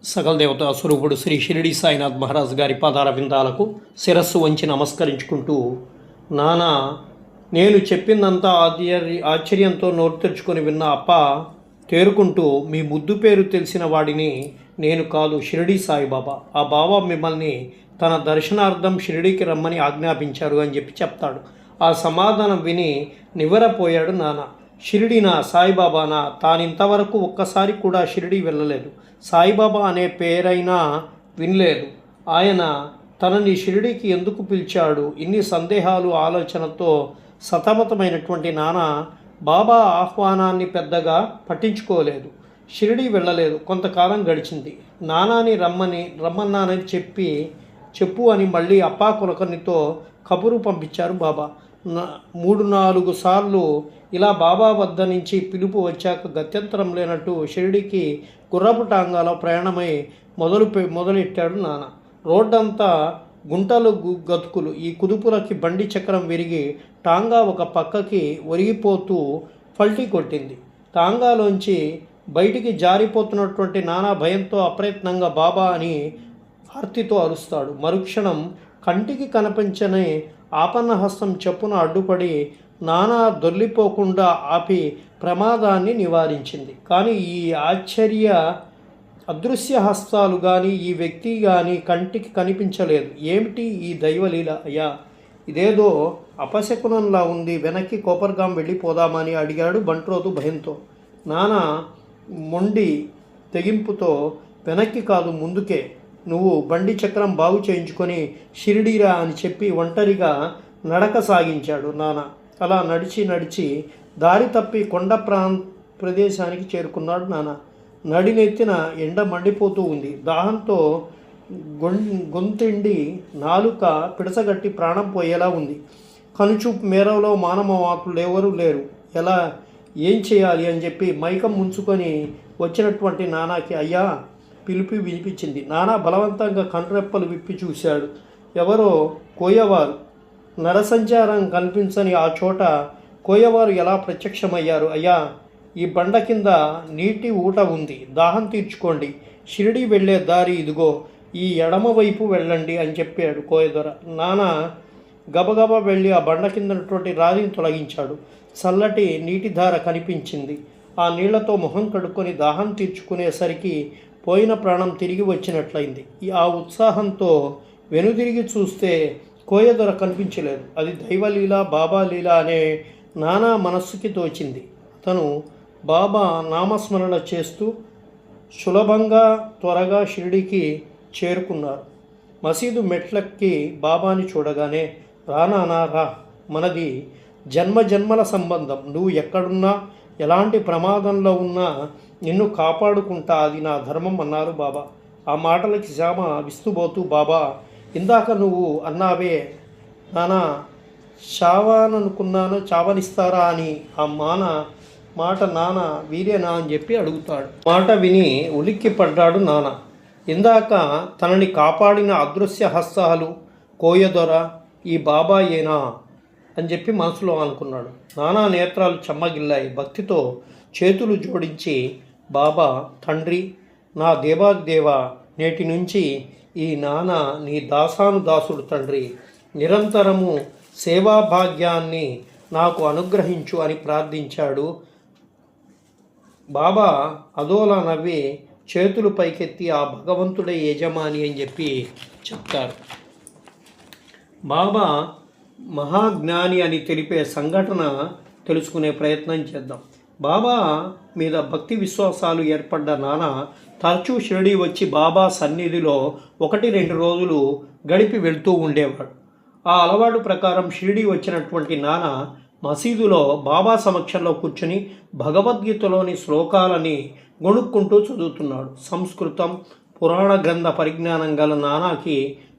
సకల దేవతా స్వరూపుడు శ్రీ షిరిడి సాయినాథ్ మహారాజ్ గారి పాదార విందాలకు శిరస్సు వంచి నమస్కరించుకుంటూ, నానా నేను చెప్పిందంతా ఆశ్చర్యంతో నోరు తెరుచుకొని విన్న అప్ప తేరుకుంటూ, మీ ముద్దు పేరు తెలిసిన వాడిని నేను కాదు, షిరిడి సాయిబాబా. ఆ బాబా మిమ్మల్ని తన దర్శనార్థం షిరిడీకి రమ్మని ఆజ్ఞాపించారు అని చెప్తాడు. ఆ సమాధానం విని నివ్వెరపోయాడు నాన్న. షిరిడీనా, సాయిబాబానా? తానింతవరకు ఒక్కసారి కూడా షిరిడీ వెళ్ళలేదు. సాయిబాబా అనే పేరైనా వినలేదు. ఆయన తనని షిరిడీకి ఎందుకు పిలిచాడు? ఇన్ని సందేహాలు ఆలోచనతో సతమతమైనటువంటి నాన్న బాబా ఆహ్వానాన్ని పెద్దగా పట్టించుకోలేదు. షిరిడీ వెళ్ళలేదు. కొంతకాలం గడిచింది. నానాని రమ్మన్నానని చెప్పు అని మళ్ళీ అప్పా కులకర్ణితో కబురు పంపించారు బాబా. 3-4 సార్లు ఇలా బాబా వద్ద నుంచి పిలుపు వచ్చాక గత్యంతరం లేనట్టు షిరిడీకి గుర్రపు టాంగాలో ప్రయాణమై మొదలెట్టాడు నాన్న. రోడ్డంతా గుంటలు గతుకులు. ఈ కుదుపులకి బండి చక్రం విరిగి టాంగా ఒక పక్కకి ఒరిగిపోతూ పల్టీ కొట్టింది. టాంగాలోంచి బయటికి జారిపోతున్నటువంటి నానా భయంతో అప్రయత్నంగా బాబా అని ఆర్తితో అరుస్తాడు. మరుక్షణం కంటికి కనిపించని ఆపన్నహస్తం చెప్పున అడ్డుపడి నానా దొర్లిపోకుండా ఆపి ప్రమాదాన్ని నివారించింది. కానీ ఈ అదృశ్య హస్తాలు కానీ ఈ వ్యక్తి కానీ కంటికి కనిపించలేదు. ఏమిటి ఈ దైవలీల అయ్యా? ఇదేదో అపశకునంలా ఉంది. వెనక్కి కోపర్గాం వెళ్ళిపోదామని అడిగాడు బంట్రోతు భయంతో. నాన్న మొండి తెగింపుతో, వెనక్కి కాదు ముందుకే, నువ్వు బండి చక్రం బాగు చేయించుకొని షిరిడీరా అని చెప్పి ఒంటరిగా నడక సాగించాడు నాన్న. అలా నడిచి దారి తప్పి కొండ ప్రదేశానికి చేరుకున్నాడు నాన్న. నడినెత్తిన ఎండ మండిపోతూ ఉంది. దాహంతో గొంతిండి నాలుక పిడసగట్టి ప్రాణం పోయేలా ఉంది. కనుచూపు మేరలో మానవమాతులు ఎవరూ లేరు. ఏం చేయాలి అని చెప్పి మైకం ముంచుకొని వచ్చినటువంటి నానాకి అయ్యా పిలిపి వినిపించింది. నానా బలవంతంగా కనురెప్పలు విప్పి చూశాడు. ఎవరో కోయవారు. నరసంచారం కనిపించని ఆ చోట కోయవారు ఎలా ప్రత్యక్షమయ్యారు? అయ్యా, ఈ బండ కింద నీటి ఊట ఉంది, దాహం తీర్చుకోండి, షిరిడి వెళ్ళే దారి ఇదిగో, ఈ ఎడమ వైపు వెళ్ళండి అని చెప్పాడు కోయదొర. నాన్న గబగబా వెళ్ళి ఆ బండ కింద ఉన్నటువంటి రాతిని తొలగించాడు. చల్లటి నీటిధార కనిపించింది. ఆ నీళ్లతో మొహం కడుక్కొని దాహం తీర్చుకునేసరికి పోయిన ప్రాణం తిరిగి వచ్చినట్లయింది. ఆ ఉత్సాహంతో వెనుదిరిగి చూస్తే కోయదొర కనిపించలేదు. అది దైవలీల, బాబా లీల అనే నానా మనస్సుకి తోచింది. అతను బాబా నామస్మరణ చేస్తూ సులభంగా త్వరగా షిరిడీకి చేరుకున్నారు. మసీదు మెట్లకి బాబాని చూడగానే, రానా రా, మనది జన్మజన్మల సంబంధం, నువ్వు ఎక్కడున్నా ఎలాంటి ప్రమాదంలో ఉన్నా నిన్ను కాపాడుకుంటా, అది నా ధర్మం అన్నారు బాబా. ఆ మాటలకి శ్యామ విస్తుపోతూ, బాబా ఇందాక నువ్వు అన్నావే నానా చావాననుకున్నాను, చావనిస్తారా అని, ఆ మాట నాన్న వీరేనా అని చెప్పి అడుగుతాడు. మాట విని ఉలిక్కి పడ్డాడు నాన్న. ఇందాక తనని కాపాడిన అదృశ్య హస్తాలు కోయదొర ఈ బాబాయేనా అని చెప్పి మనసులో అనుకున్నాడు. నానా నేత్రాలు చెమ్మగిల్లాయి. భక్తితో చేతులు జోడించి, బాబా తండ్రి, నా దేవాదిదేవ, నేటి నుంచి ఈ నాన్న నీ దాసానుదాసుడు తండ్రి, నిరంతరము సేవాభాగ్యాన్ని నాకు అనుగ్రహించు అని ప్రార్థించాడు. బాబా అదోలా నవ్వి చేతులు పైకెత్తి, ఆ భగవంతుడే యజమాని అని చెప్పి చెప్తారు. బాబా మహాజ్ఞాని అని తెలిపే సంఘటన తెలుసుకునే ప్రయత్నం చేద్దాం. బాబా మీద భక్తి విశ్వాసాలు ఏర్పడ్డ నాన్న తరచూ షిరిడీ వచ్చి బాబా సన్నిధిలో 1-2 రోజులు గడిపి వెళ్తూ ఉండేవాడు. ఆ అలవాటు ప్రకారం షిరిడీ వచ్చినటువంటి నాన్న మసీదులో బాబా సమక్షంలో కూర్చుని భగవద్గీతలోని శ్లోకాలని గొణుక్కుంటూ చదువుతున్నాడు. సంస్కృతం, పురాణ గ్రంథ పరిజ్ఞానం గల నానాకి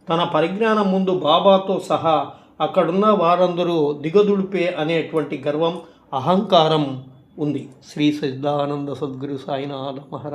తన పరిజ్ఞానం ముందు బాబాతో సహా అక్కడున్న వారందరూ దిగదుడిపే అనేటువంటి గర్వం, అహంకారం ఉంది. శ్రీ సచ్చిదానంద సద్గురు సాయినాథ మహారాజ్.